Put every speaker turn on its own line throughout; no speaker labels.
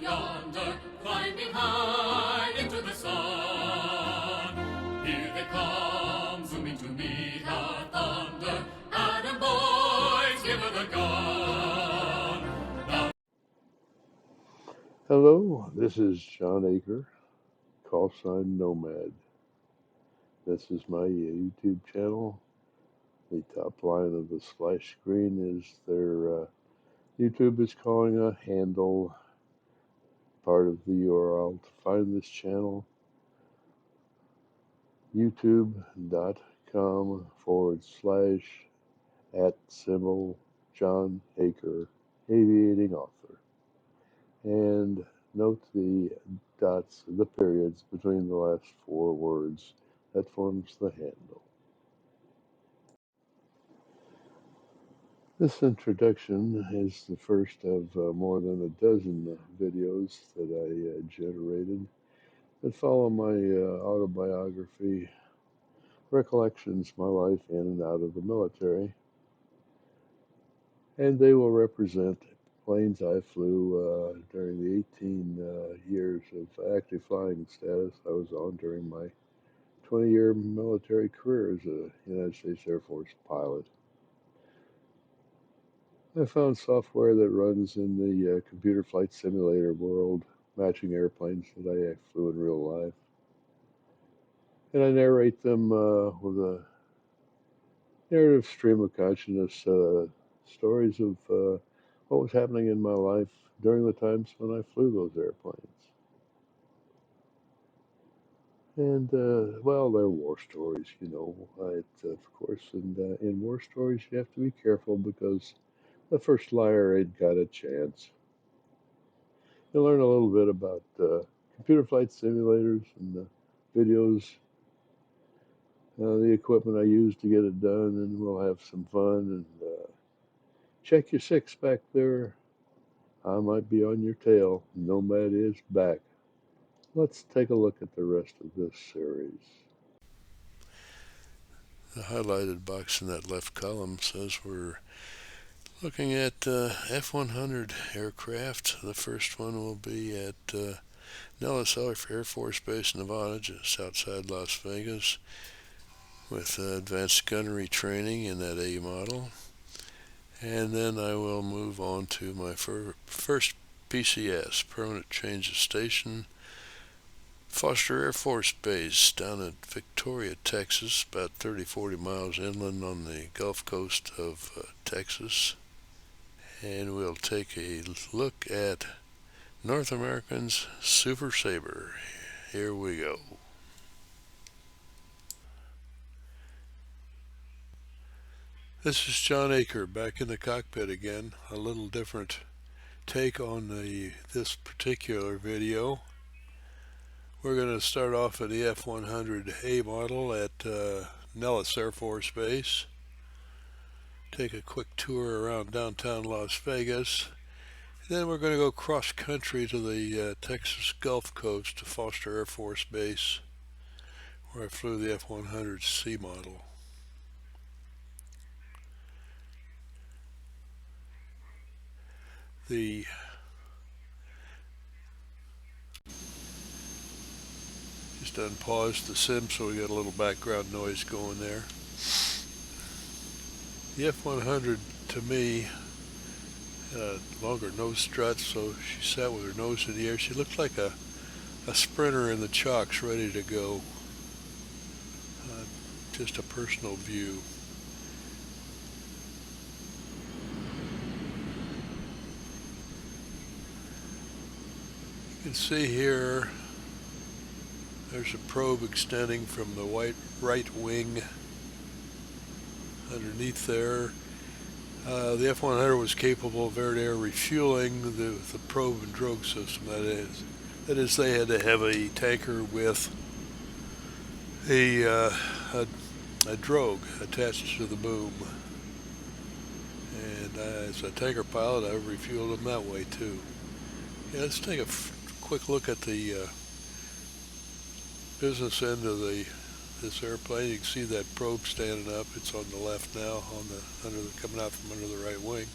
yonder, climbing high into the sun. Here they come, zooming to meet our thunder. Atom boys, give her the gun. Now
Hello, this is John Aker, call sign Nomad. This is my YouTube channel. The top line of the splash screen is their YouTube is calling a handle, part of the URL to find this channel, youtube.com/@John Aker, aviating author. And note the dots, the periods between the last four words. That forms the handle. This introduction is the first of more than a dozen videos that I generated that follow my autobiography, recollections, my life in and out of the military. And they will represent planes I flew during the 18 years of active flying status I was on during my 20-year military career as a United States Air Force pilot. I found software that runs in the computer flight simulator world, matching airplanes that I flew in real life. And I narrate them with a narrative stream of consciousness, stories of what was happening in my life during the times when I flew those airplanes. And, well, they're war stories, you know, of course. And in war stories, you have to be careful because the first liar ain't got a chance. You'll learn a little bit about computer flight simulators and videos, the equipment I use to get it done, and we'll have some fun. And check your six back there. I might be on your tail. Nomad is back. Let's take a look at the rest of this series. The highlighted box in that left column says we're looking at F100 aircraft. The first one will be at Nellis Air Force Base, Nevada, just outside Las Vegas, with advanced gunnery training in that A model. And then I will move on to my first PCS, Permanent Change of Station, Foster Air Force Base down at Victoria, Texas, about 30-40 miles inland on the Gulf Coast of Texas. And we'll take a look at North American's Super Sabre. Here we go. This is John Aker back in the cockpit again. A little different take on this particular video. We're going to start off at the F100A model at Nellis Air Force Base. Take a quick tour around downtown Las Vegas. Then we're going to go cross country to the Texas Gulf Coast to Foster Air Force Base, where I flew the F100C model. Just unpaused the sim so we got a little background noise going there. The F100 to me had a longer nose strut, so she sat with her nose in the air. She looked like a sprinter in the chocks ready to go. Just a personal view. You can see here there's a probe extending from the right wing underneath there. The F100 was capable of air-to-air refueling the probe and drogue system. That is, they had to have a tanker with a drogue attached to the boom. And as a tanker pilot, I refueled them that way too. Yeah, let's take a quick look at the business end of this airplane. You can see that probe standing up. It's on the left now, coming out from under the right wing.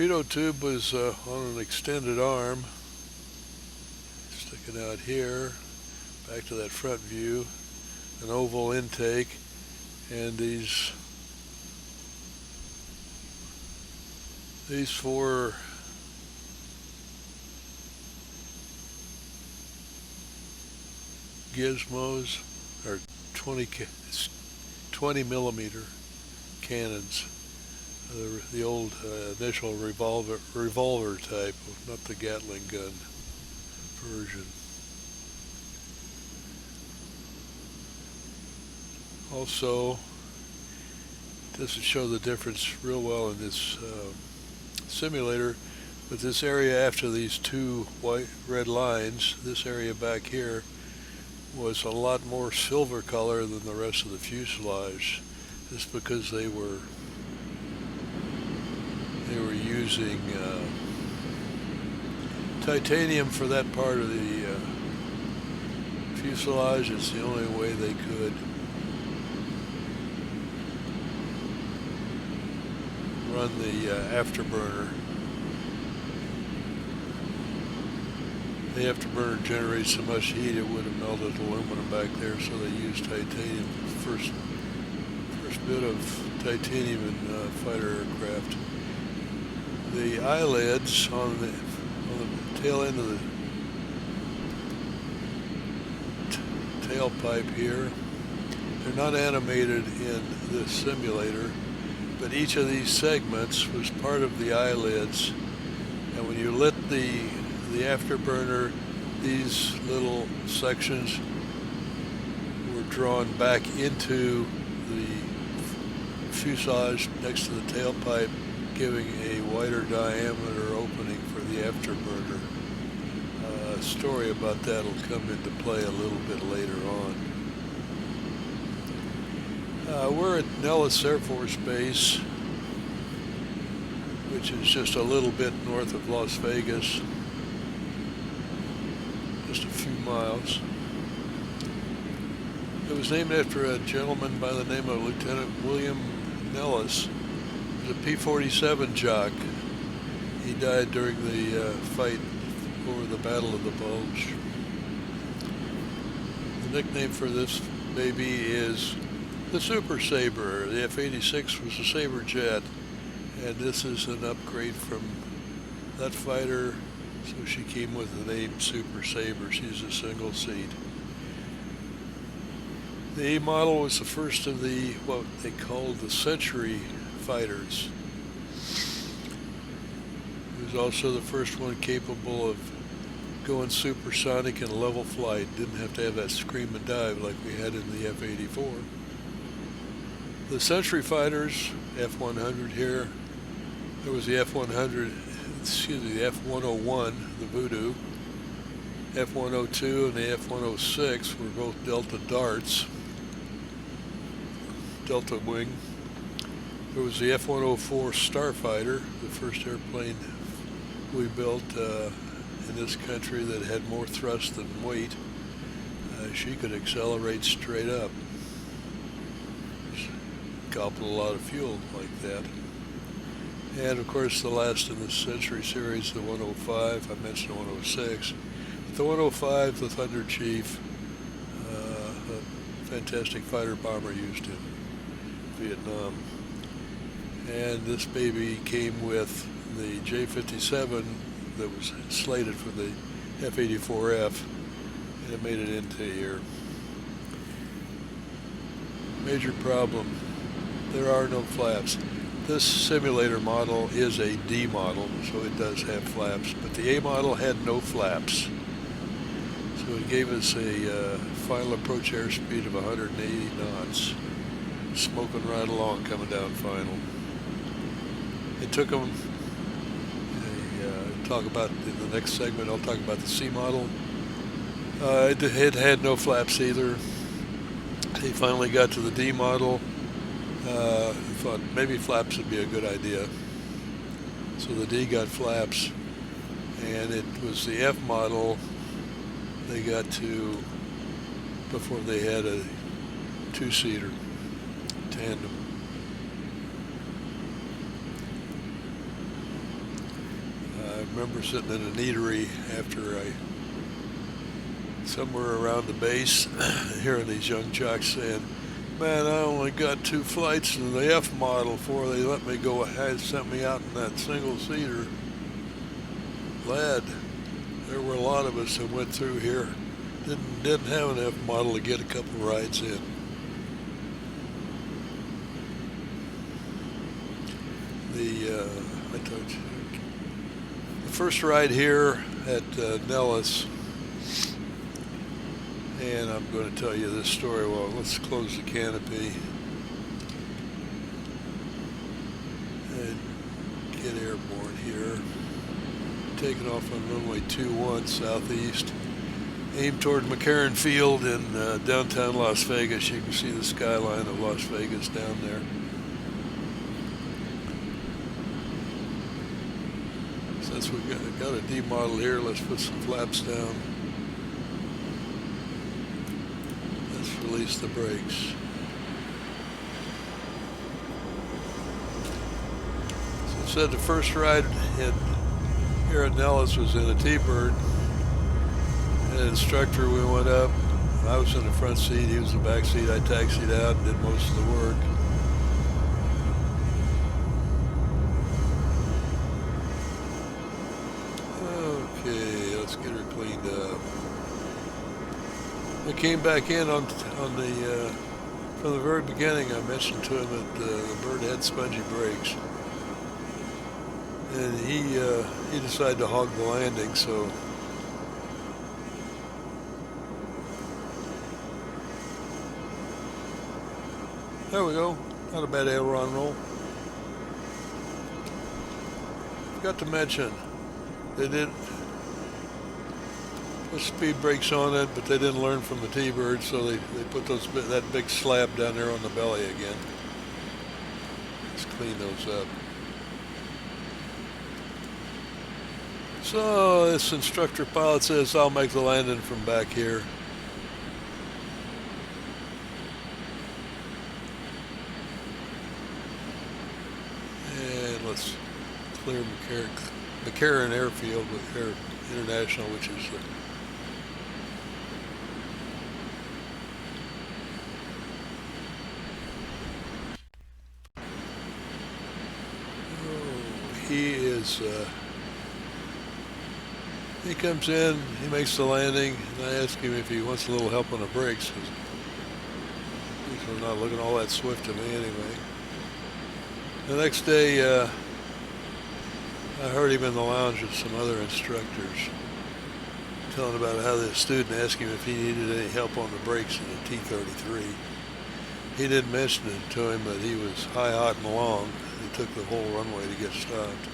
torpedo tube was on an extended arm, sticking out here. Back to that front view, an oval intake, and these four gizmos are 20 millimeter cannons, the old initial revolver type, not the Gatling gun version. Also, doesn't show the difference real well in this simulator, but this area after these two red lines, this area back here, was a lot more silver color than the rest of the fuselage. Just because they were using titanium for that part of the fuselage. It's the only way they could run the afterburner. The afterburner generates so much heat it would have melted aluminum back there, so they used titanium. First bit of titanium in fighter aircraft. The eyelids on the tail end of the tailpipe here, they're not animated in this simulator, but each of these segments was part of the eyelids, and when you lit the afterburner, these little sections were drawn back into the fuselage next to the tailpipe, giving a wider diameter opening for the afterburner. A story about that will come into play a little bit later on. We're at Nellis Air Force Base, which is just a little bit north of Las Vegas, just a few miles. It was named after a gentleman by the name of Lieutenant William Nellis. He was a P-47 jock. He died during the fight over the Battle of the Bulge. The nickname for this baby is the Super Sabre. The F-86 was a Sabre jet, and this is an upgrade from that fighter, so she came with the name Super Sabre. She's a single seat. The A model was the first of the, what they called the Century fighters. It was also the first one capable of going supersonic in level flight. Didn't have to have that scream and dive like we had in the F-84. The Century fighters, F-100 here, there was the F-100, the F-101, the Voodoo. F-102 and the F-106 were both Delta Darts, Delta Wing. There was the F-104 Starfighter, the first airplane we built in this country that had more thrust than weight. She could accelerate straight up. Gobbled a lot of fuel like that. And of course the last in the Century series, the 105, I mentioned the 106. But the 105, the Thunder Chief, a fantastic fighter bomber used in Vietnam. And this baby came with the J-57 that was slated for the F-84F, and it made it into here. Major problem, there are no flaps. This simulator model is a D model, so it does have flaps, but the A model had no flaps. So it gave us a final approach airspeed of 180 knots, smoking right along coming down final. It took them, talk about in the next segment, I'll talk about the C model. It had no flaps either. They finally got to the D model. Thought maybe flaps would be a good idea. So the D got flaps, and it was the F model they got to before they had a two-seater tandem. remember sitting in an eatery somewhere around the base, hearing these young jocks saying, "Man, I only got 2 flights in the F model before they let me go ahead, sent me out in that single-seater." Lad, there were a lot of us that went through here, didn't have an F model to get a couple rides in. I told you, the first ride here at Nellis, and I'm going to tell you this story. Well, let's close the canopy and get airborne here. Taking off on runway 21 southeast. Aim toward McCarran Field in downtown Las Vegas. You can see the skyline of Las Vegas down there. Since we've got a D model here, let's put some flaps down. Let's release the brakes. So I said the first ride here at Nellis was in a T-Bird. An instructor, we went up. I was in the front seat, he was in the back seat. I taxied out and did most of the work. Okay, let's get her cleaned up. I came back in on the from the very beginning. I mentioned to him that the bird had spongy brakes, and he decided to hog the landing. So there we go. Not a bad aileron roll. Forgot to mention, they did put speed brakes on it, but they didn't learn from the T-Bird, so they put that big slab down there on the belly again. Let's clean those up. So this instructor pilot says, "I'll make the landing from back here." And let's clear McCarran Airfield with Air International, which is he comes in, he makes the landing, and I ask him if he wants a little help on the brakes, because he's not looking all that swift to me anyway. The next day, I heard him in the lounge with some other instructors telling about how the student asked him if he needed any help on the brakes in the T-33. He didn't mention it to him, but he was high, hot, and long. He took the whole runway to get stopped.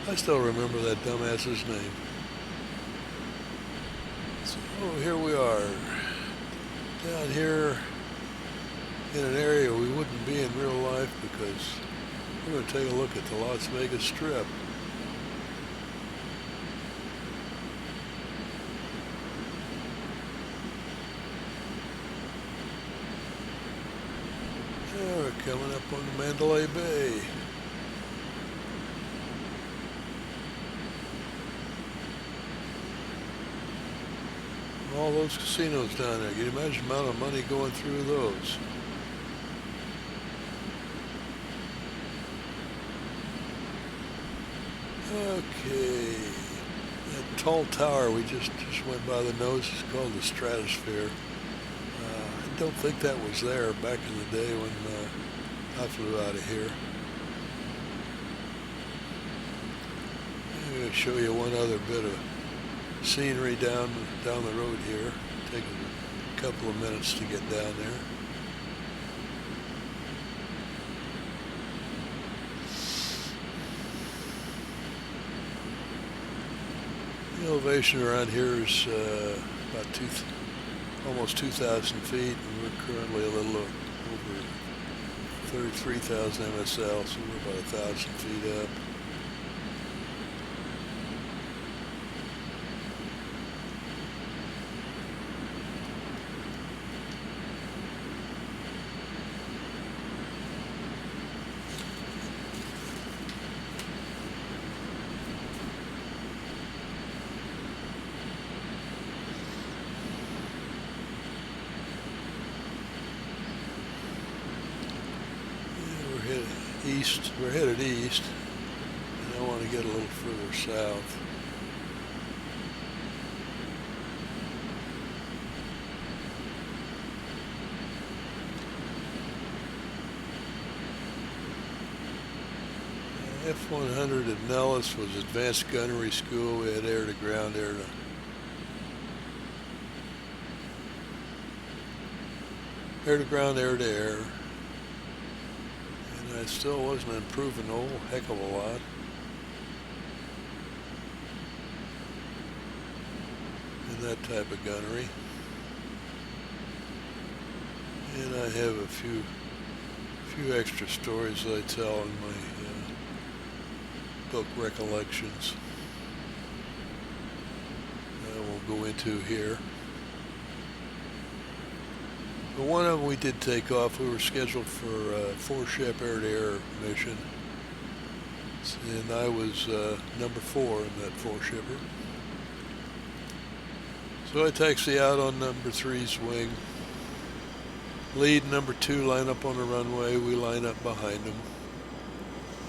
I still remember that dumbass's name. So here we are, down here in an area we wouldn't be in real life, because we're going to take a look at the Las Vegas Strip. Yeah, we're coming up on the Mandalay Bay. All those casinos down there. Can you imagine the amount of money going through those? Okay, that tall tower we just went by the nose is called the Stratosphere. I don't think that was there back in the day when I flew out of here. I'm going to show you one other bit of scenery down the road here. Take a couple of minutes to get down there. The elevation around here is about almost 2,000 feet, and we're currently a little over 33,000 MSL, so we're about 1,000 feet up. east. We're headed east, and I want to get a little further south. F100 at Nellis was advanced gunnery school. We had air to ground, air to air. And I still wasn't improving a whole heck of a lot. In that type of gunnery. And I have a few extra stories that I tell in my book Recollections. I won't go into here. But one of them we did take off. We were scheduled for a 4-ship air-to-air mission. And I was number 4 in that 4-shipper. So I taxi out on number 3's wing. Lead number 2 line up on the runway. We line up behind them.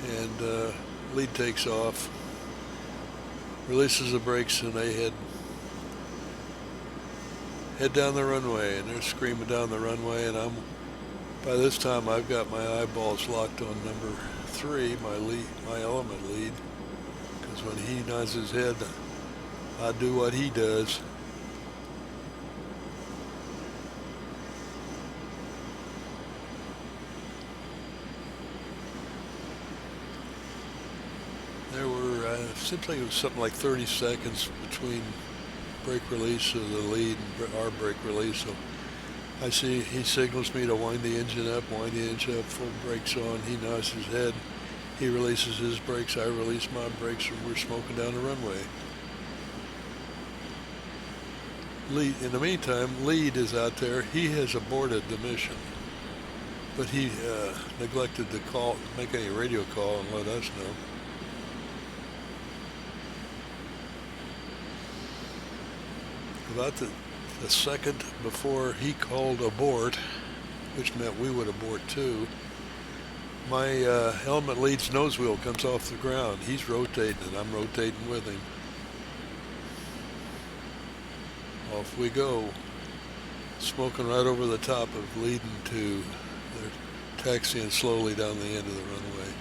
And lead takes off, releases the brakes, and they head down the runway, and they're screaming down the runway, and by this time I've got my eyeballs locked on number 3, my element lead, because when he nods his head, I do what he does. There were, seems like it was something like 30 seconds between brake release of the lead and our brake release. So I see he signals me to wind the engine up, full brakes on. He nods his head. He releases his brakes. I release my brakes, and we're smoking down the runway. In the meantime, lead is out there. He has aborted the mission, but he neglected to make any radio call and let us know. About the second before he called abort, which meant we would abort too, my element lead's nose wheel comes off the ground. He's rotating and I'm rotating with him. Off we go, smoking right over the top of lead and 2. They're taxiing slowly down the end of the runway.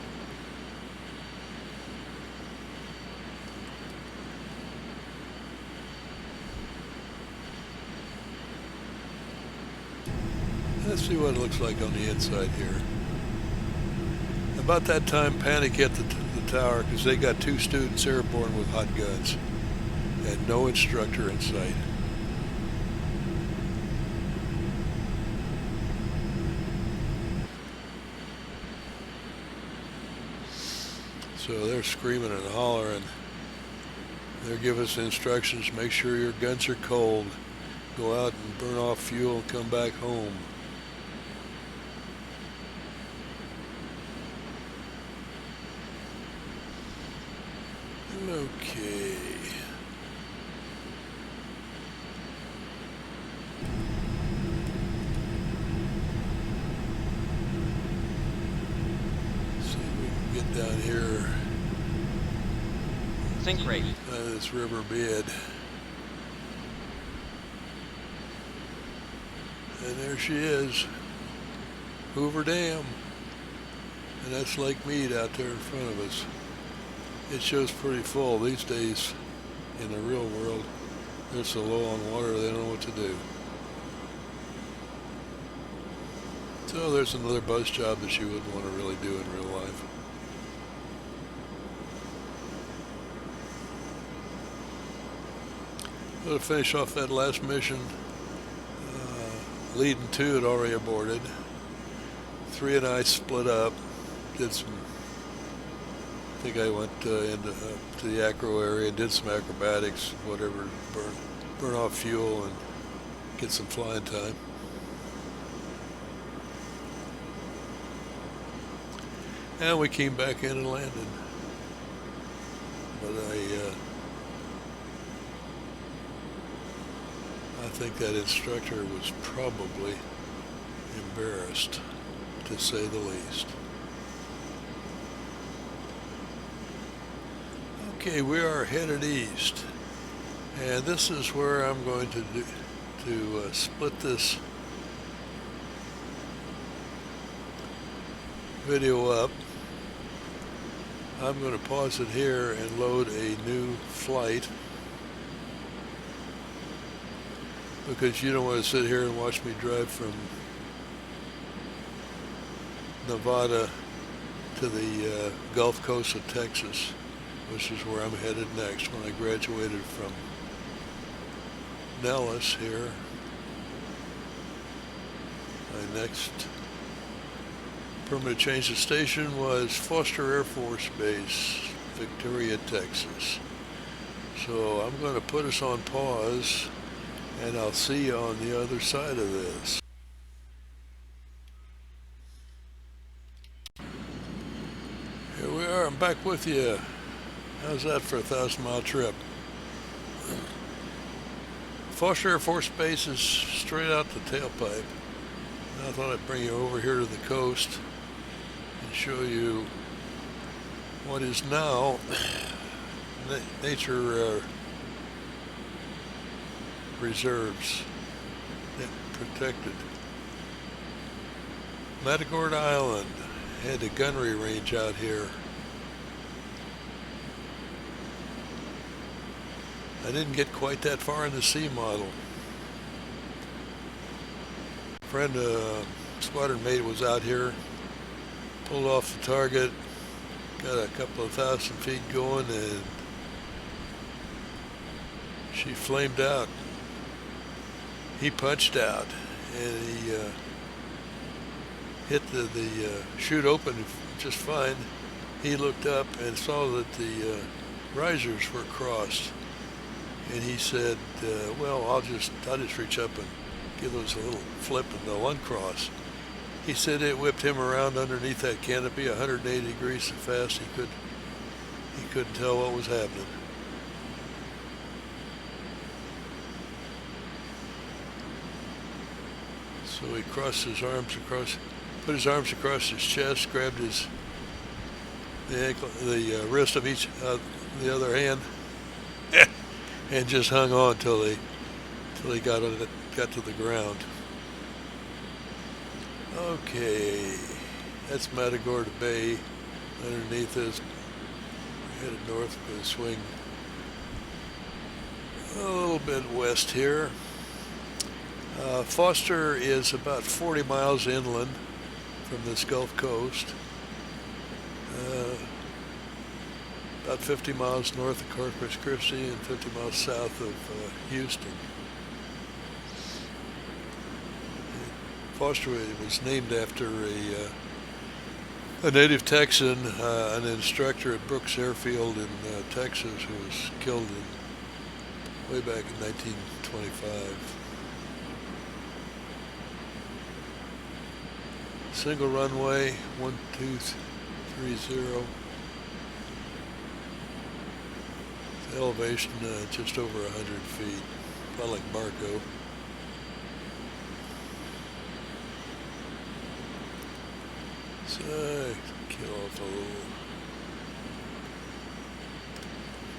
Let's see what it looks like on the inside here. About that time, panic hit the tower because they got 2 students airborne with hot guns and no instructor in sight. So they're screaming and hollering. They're giving us instructions: make sure your guns are cold, go out and burn off fuel and come back home. Okay. See if we can get down here.
Sink rate.
This river bed. And there she is, Hoover Dam. And that's Lake Mead out there in front of us. It shows pretty full these days. In the real world, they're so low on water they don't know what to do. So there's another buzz job that you wouldn't want to really do in real life. To finish off that last mission, lead and 2 had already aborted. 3 and I split up, did some. I think I went to the acro area and did some acrobatics, whatever, burn off fuel and get some flying time. And we came back in and landed. But I think that instructor was probably embarrassed, to say the least. Okay, we are headed east, and this is where I'm going to split this video up. I'm going to pause it here and load a new flight, because you don't want to sit here and watch me drive from Nevada to the Gulf Coast of Texas, which is where I'm headed next when I graduated from Nellis here. My next permanent change of station was Foster Air Force Base, Victoria, Texas. So I'm going to put us on pause, and I'll see you on the other side of this. Here we are, I'm back with you. How's that for a 1,000-mile trip? Foster Air Force Base is straight out the tailpipe. And I thought I'd bring you over here to the coast and show you what is now nature reserves, protected. Matagorda Island had a gunnery range out here. I didn't get quite that far in the C model. Friend, squadron mate, was out here, pulled off the target, got a couple of 1,000 feet going, and she flamed out. He punched out, and he hit the chute open just fine. He looked up and saw that the risers were crossed, and he said, "Well, I'll just reach up and give those a little flip and they'll uncross." He said it whipped him around underneath that canopy 180 degrees so fast he couldn't tell what was happening. So he crossed his arms across, put his arms across his chest, grabbed the wrist of each the other hand, and just hung on till he got to the ground. Okay, that's Matagorda Bay. Underneath us, we're headed north. We're going to swing a little bit west here. Foster is about 40 miles inland from this Gulf Coast, about 50 miles north of Corpus Christi and 50 miles south of Houston. Foster was named after a native Texan, an instructor at Brooks Airfield in Texas, who was killed way back in 1925. Single runway, 1230. Elevation just over 100 feet, about like Marco. So kill off a little,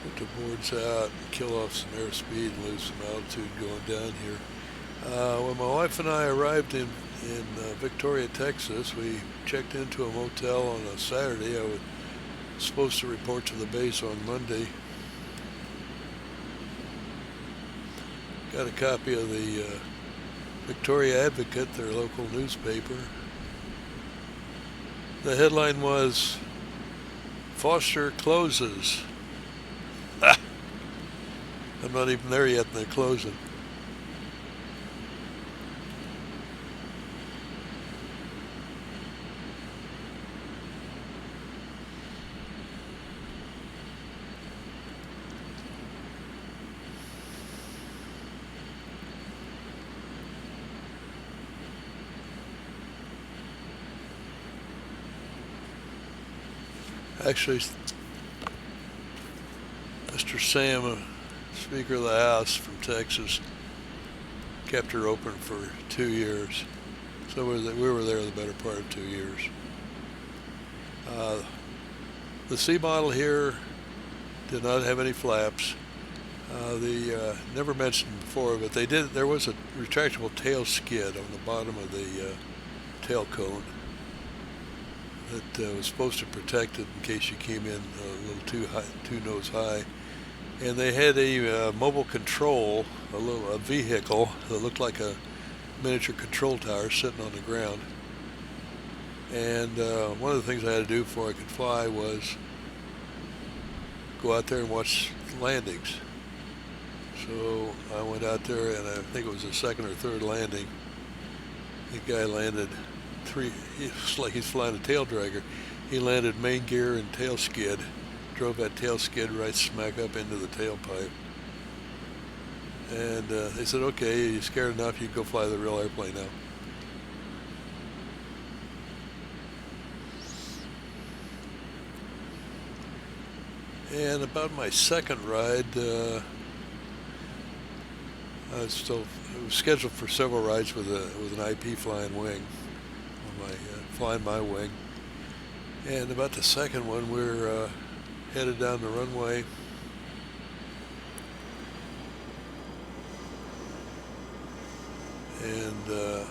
put the boards out, kill off some airspeed and lose some altitude going down here. When my wife and I arrived in Victoria, Texas, we checked into a motel on a Saturday. I was supposed to report to the base on Monday. Got a copy of the Victoria Advocate, their local newspaper. The headline was, "Foster closes." I'm not even there yet and they're closing. Actually, Mr. Sam, Speaker of the House from Texas, kept her open for 2 years. So we were there the better part of 2 years. The C model here Did not have any flaps. Never mentioned before, but they did. There was a retractable tail skid on the bottom of the tail cone that was supposed to protect it in case you came in a little too high, too nose high. And they had a mobile control, a vehicle that looked like a miniature control tower sitting on the ground. And one of the things I had to do before I could fly was go out there and watch landings. So I went out there, and I think it was the second or third landing. The guy landed it's like he's flying a tail dragger. He landed main gear and tail skid, drove that tail skid right smack up into the tailpipe. And they said, okay, you're scared enough, you can go fly the real airplane now. And about my second ride, I was scheduled for several rides with an IP flying wing, flying my wing. And about the second one, we're headed down the runway. And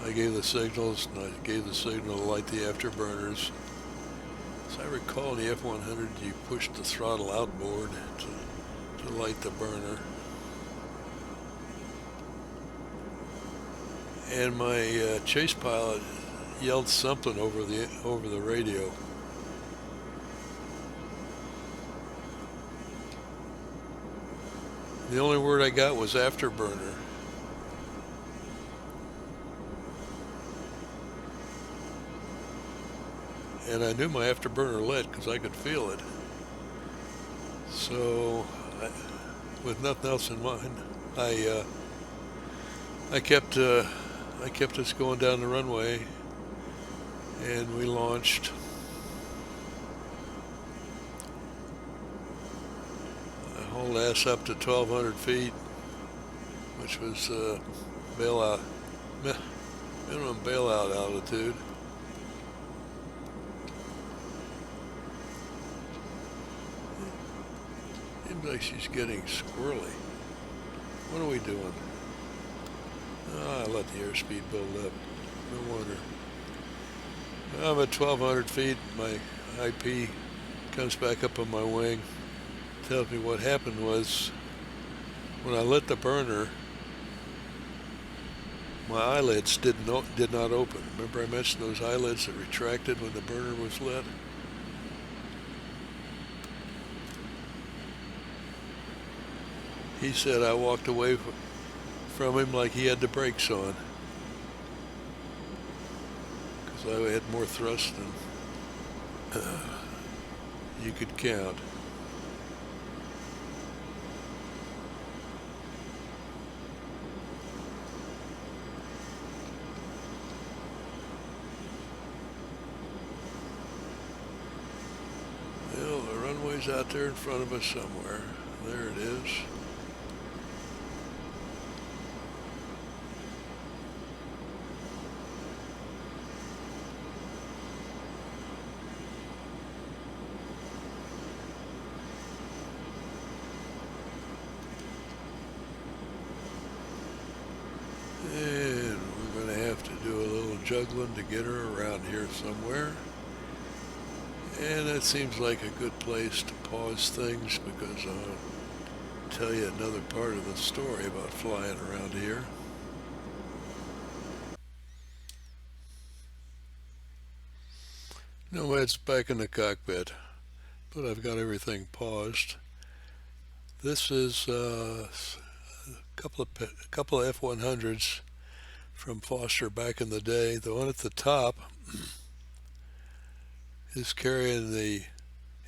I gave the signals, and I gave the signal to light the afterburners. As I recall, in the F100, you pushed the throttle outboard to light the burner. And my chase pilot yelled something over the radio. The only word I got was afterburner. And I knew my afterburner lit because I could feel it. So, with nothing else in mind, I kept us going down the runway, and we launched. I hauled ass up to 1,200 feet, which was minimum bailout altitude. Seems like she's getting squirrely. What are we doing? I let the airspeed build up. No wonder. I'm at 1,200 feet. My IP comes back up on my wing. Tells me what happened was when I lit the burner, my eyelids did not open. Remember I mentioned those eyelids that retracted when the burner was lit? He said I walked away from him like he had the brakes on, because I had more thrust than you could count. Well, the runway's out there in front of us somewhere. There it is. And we're going to have to do a little juggling to get her around here somewhere. And it seems like a good place to pause things, because I'll tell you another part of the story about flying around here. Nomad's back in the cockpit, but I've got everything paused. This is a couple of F100s from Foster back in the day. The one at the top is carrying the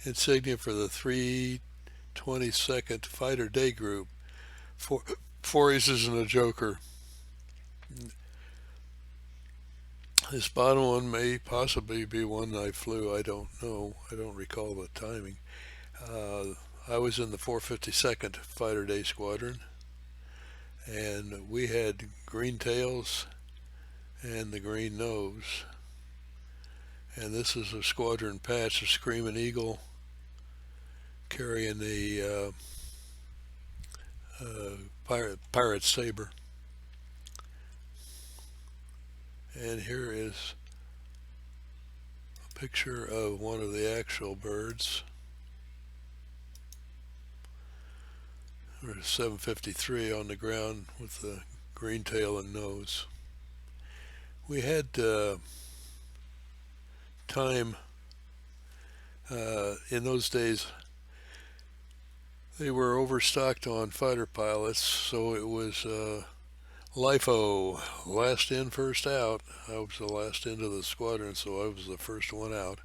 insignia for the 322nd Fighter Day Group. Four aces and a joker. This bottom one may possibly be one I flew. I don't know. I don't recall the timing. I was in the 452nd Fighter Day Squadron, and we had green tails and the green nose. And this is a squadron patch, a Screaming Eagle carrying the pirate saber. And here is a picture of one of the actual birds. There's 753 on the ground with the green tail and nose. We had time in those days. They were overstocked on fighter pilots, so it was LIFO, last in, first out. I was the last into the squadron, so I was the first one out.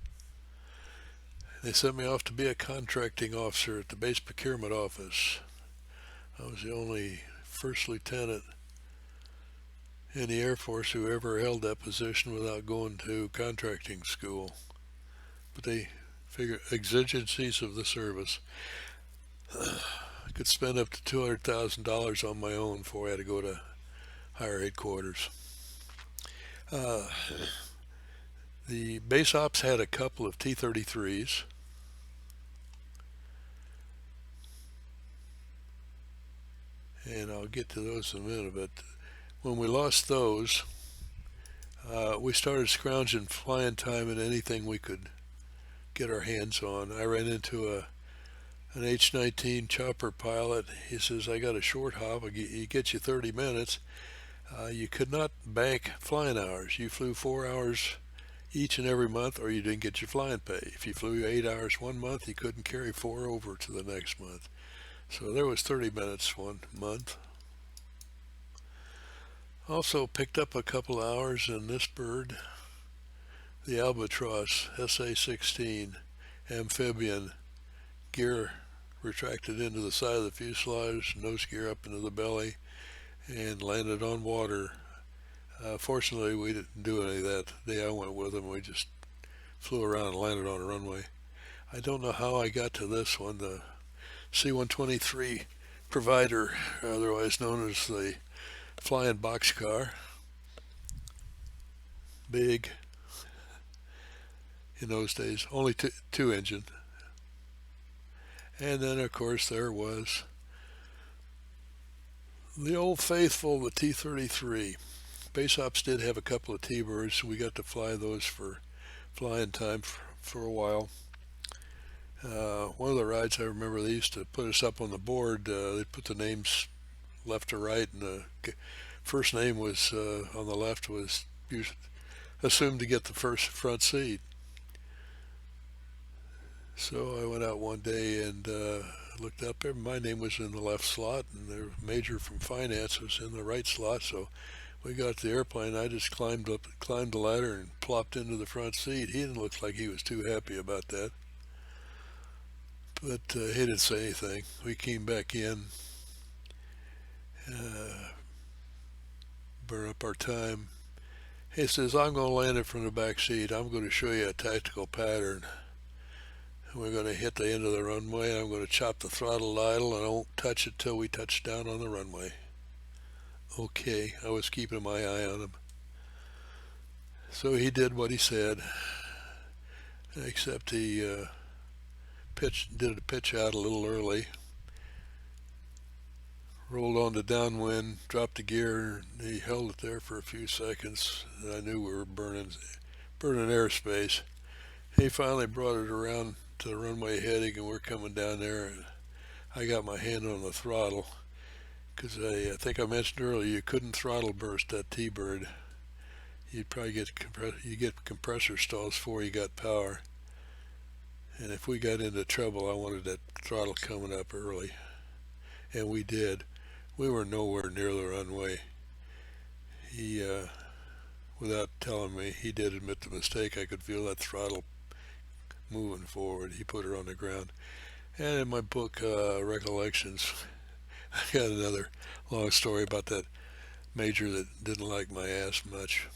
They sent me off to be a contracting officer at the base procurement office. I was the only first lieutenant in the Air Force who ever held that position without going to contracting school. But they figured exigencies of the service. I could spend up to $200,000 on my own before I had to go to higher headquarters. The base ops had a couple of T-33s. And I'll get to those in a minute, but when we lost those, we started scrounging flying time in anything we could get our hands on. I ran into an H-19 chopper pilot. He says, I got a short hop, he gets you 30 minutes. You could not bank flying hours. You flew 4 hours each and every month, or you didn't get your flying pay. If you flew 8 hours one month, you couldn't carry 4 over to the next month. So there was 30 minutes one month. Also picked up a couple hours in this bird, the albatross SA-16 amphibian, gear retracted into the side of the fuselage, nose gear up into the belly, and landed on water. Fortunately, we didn't do any of that the day I went with them. We just flew around and landed on a runway. I don't know how I got to this one, the C-123 provider, otherwise known as the flying boxcar. Big in those days, only two engine. And then of course there was the old faithful, the T-33. Base ops did have a couple of T-birds, so we got to fly those for flying time for a while. One of the rides I remember, they used to put us up on the board. They put the names left to right, and the first name was on the left was assumed to get the first front seat. So I went out one day and looked up there. My name was in the left slot, and the major from finance was in the right slot. So we got to the airplane. I just climbed the ladder and plopped into the front seat. He didn't look like he was too happy about that, but he didn't say anything. We came back in, burn up our time. He says, I'm going to land it from the back seat. I'm going to show you a tactical pattern. We're going to hit the end of the runway. I'm going to chop the throttle idle, and I won't touch it till we touch down on the runway. Okay, I was keeping my eye on him. So he did what he said, except he did a pitch out a little early, rolled on to downwind, dropped the gear, and he held it there for a few seconds. And I knew we were burning airspace. He finally brought it around to the runway heading, and we're coming down there, and I got my hand on the throttle because I think I mentioned earlier you couldn't throttle burst that T-bird. You'd probably get compressor stalls before you got power, and if we got into trouble, I wanted that throttle coming up early, and we did. We were nowhere near the runway. He without telling me, he did admit the mistake. I could feel that throttle moving forward. He put her on the ground. And in my book, Recollections, I got another long story about that major that didn't like my ass much.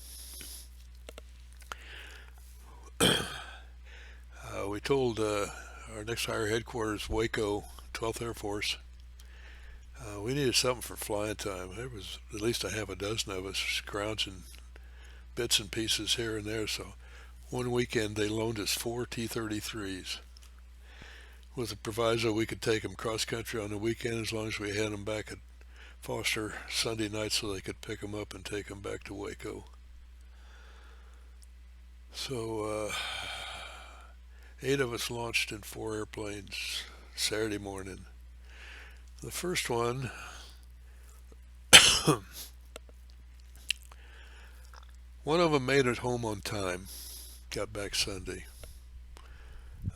We told our next higher headquarters, Waco, 12th Air Force, we needed something for flying time. There was at least a half a dozen of us scrounging bits and pieces here and there. So one weekend they loaned us 4 T-33s. with the proviso we could take them cross country on the weekend as long as we had them back at Foster Sunday night so they could pick them up and take them back to Waco. So 8 of us launched in 4 airplanes Saturday morning. The first one one of them made it home on time, got back Sunday.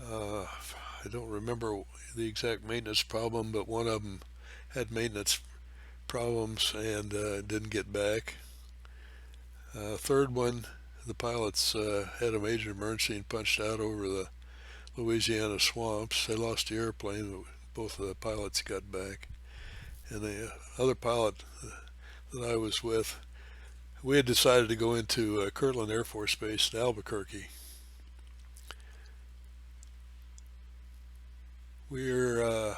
I don't remember the exact maintenance problem, but one of them had maintenance problems and didn't get back. Third one, the pilots had a major emergency and punched out over the Louisiana swamps. They lost the airplane, but both of the pilots got back. And the other pilot that I was with, we had decided to go into Kirtland Air Force Base in Albuquerque. We're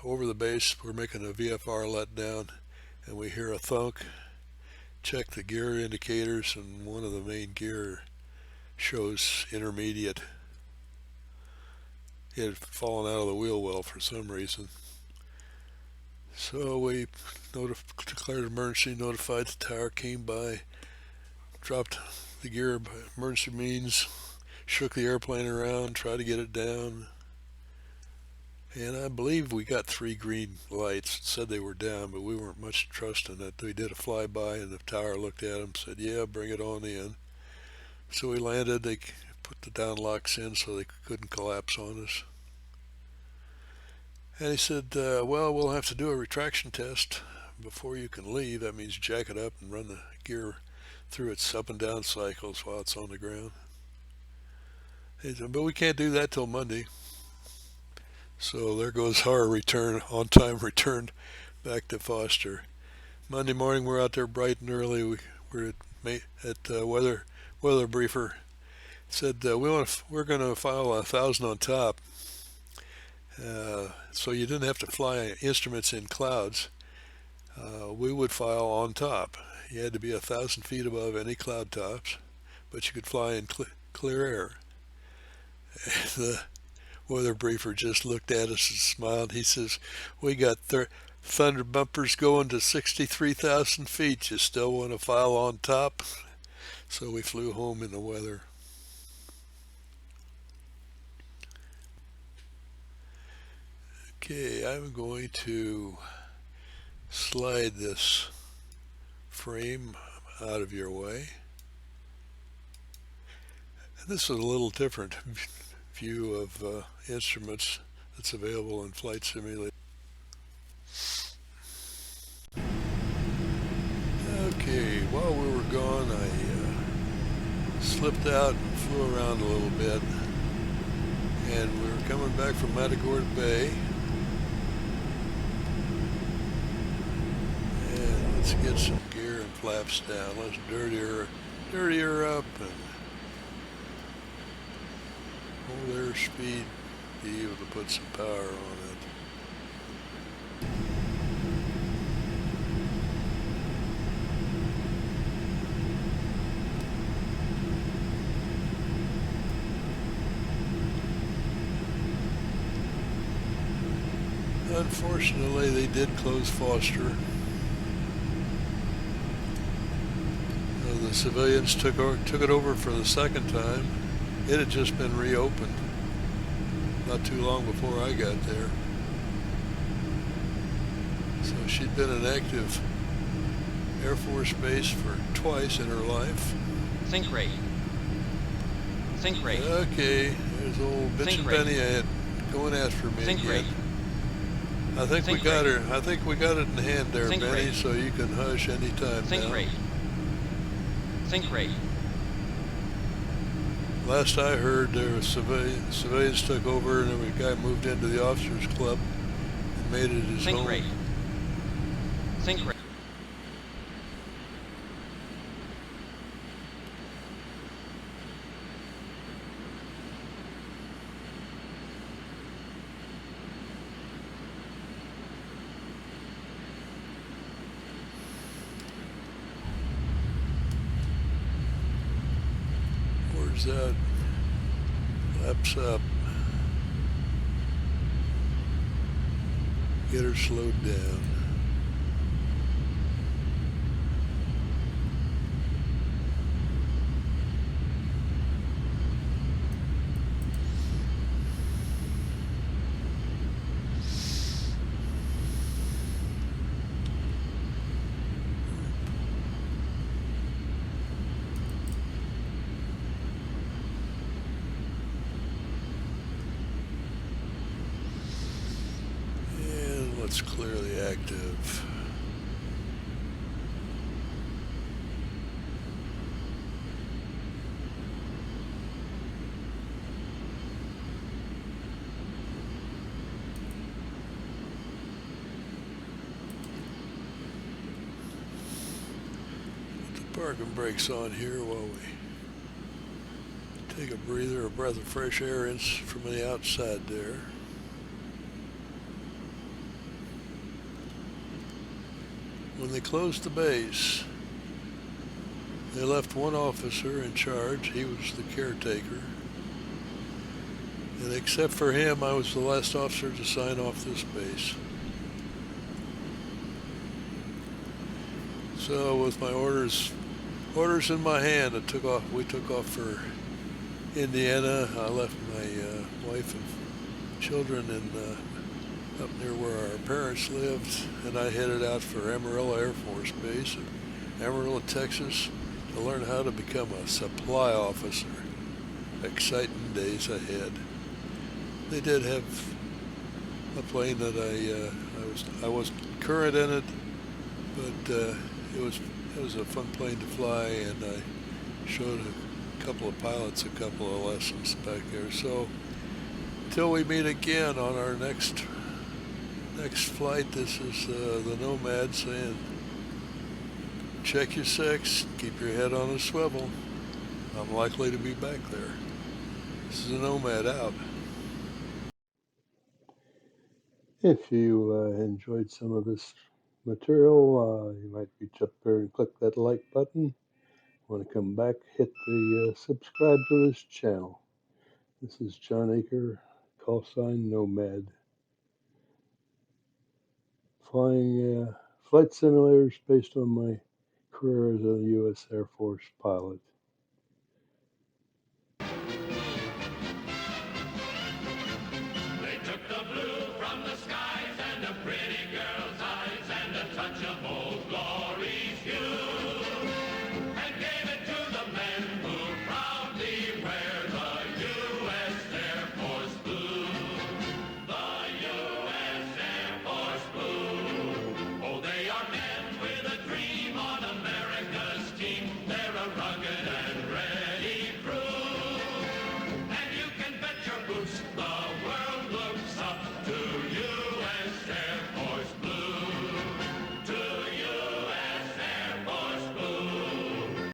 over the base, we're making a VFR letdown, and we hear a thunk. Check the gear indicators, and one of the main gear shows intermediate. It had fallen out of the wheel well for some reason. So we declared emergency, notified the tower, came by, dropped the gear by emergency means, shook the airplane around, tried to get it down. And I believe we got 3 green lights. It said they were down, but we weren't much trusting it. We did a flyby, and the tower looked at them and said, yeah, bring it on in. So we landed. They put the down locks in so they couldn't collapse on us. And he said, well, we'll have to do a retraction test before you can leave. That means jack it up and run the gear through its up and down cycles while it's on the ground. He said, but we can't do that till Monday. So there goes our return, on-time return back to Foster. Monday morning, we're out there bright and early. We're at weather briefer. Said we're going to file 1,000 on top. So you didn't have to fly instruments in clouds. We would file on top. You had to be 1,000 feet above any cloud tops, but you could fly in clear air. And the weather briefer just looked at us and smiled. He says, we got thunder bumpers going to 63,000 feet. You still want to file on top? So we flew home in the weather. Okay, I'm going to slide this frame out of your way. And this is a little different view of instruments that's available in Flight Simulator. Okay, while we were gone, I slipped out and flew around a little bit, and we were coming back from Matagorda Bay. And let's get some gear and flaps down. Let's dirtier up and hold airspeed, be able to put some power on it. Unfortunately, they did close Foster. The civilians took it over for the second time. It had just been reopened not too long before I got there. So she'd been an active Air Force base for twice in her life.
Think rate. Think rate.
Okay, there's old bitch and Benny going after me
Think
again.
rate.
I think we got her. I think we got it in hand there,
Think
Benny.
rate.
So you can hush anytime
Think
now.
rate. Think rate.
Last I heard, there was civilians took over, and then a guy moved into the officers' club and made it his
Think
home.
rate. Think rate.
Where's that? Laps up. get her slowed down. And let's clear the active. Parking brakes on here while we take a breather, a breath of fresh air in from the outside there. When they closed the base, they left one officer in charge. He was the caretaker. And except for him, I was the last officer to sign off this base. So with my orders in my hand, we took off for Indiana. I left my wife and children up near where our parents lived, and I headed out for Amarillo Air Force Base in Amarillo, Texas, to learn how to become a supply officer. Exciting days ahead. They did have a plane that I was current in it, but it was a fun plane to fly, and I showed a couple of pilots a couple of lessons back there. So till we meet again on our next flight, this is the Nomad saying, check your six, keep your head on a swivel. I'm likely to be back there. This is the Nomad out. If you enjoyed some of this material, you might reach up there and click that like button. Want to come back, hit the subscribe to this channel. This is John Aker, call sign Nomad. Flying flight simulators based on my career as a U.S. Air Force pilot.
They took the blue from the skies and a pretty girl's eyes and a touch of Old Glory's hue.